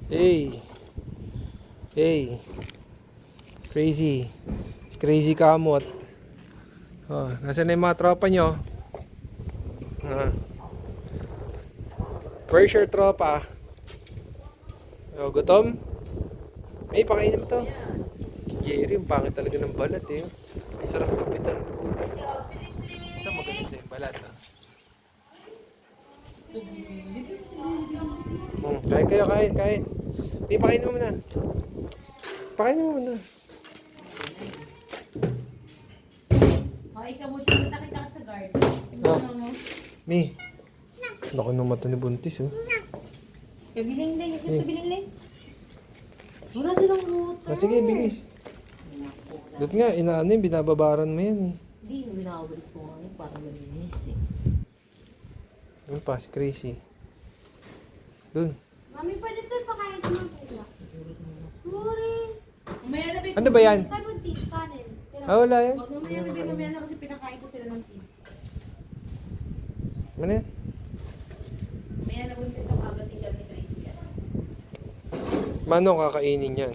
Hey. Hey. Crazy. Crazy kamot. Oh, nasaan na yung mga tropa nyo? Where's your tropa? Oh, gutom? May pakainin mo to. Jerry, yung pangit talaga ng balat eh. Ang sarap kapitan. Ito maganda yung balat. Kain kayo, kain. May pakainin mo muna. Pakainin mo muna. Ikaw buti kita kita sa guard. Oh. Mi. Laki ng mata ni Buntis oh. Kabiling-ling. Ito kabiling-ling. Wala silang motor. Sige, bilis. Dito nga, inaano yung binababaran mo yan eh. Hindi, yung binakabalis ko nga yun. Parang malinis eh. Doon pa, si Crazy. Doon. Mami, pwede ito ipakain ko ng pula. Sorry. Mamaya na Ano ba yan? Kay Buntis, kanin. Ah, wala yan. Wag mamaya na din, mamaya na kasi pinakain ko sila ng kids. Ano yan? Mamaya na buntis ang agating kami ni Tracy yan. Mano kakainin yan?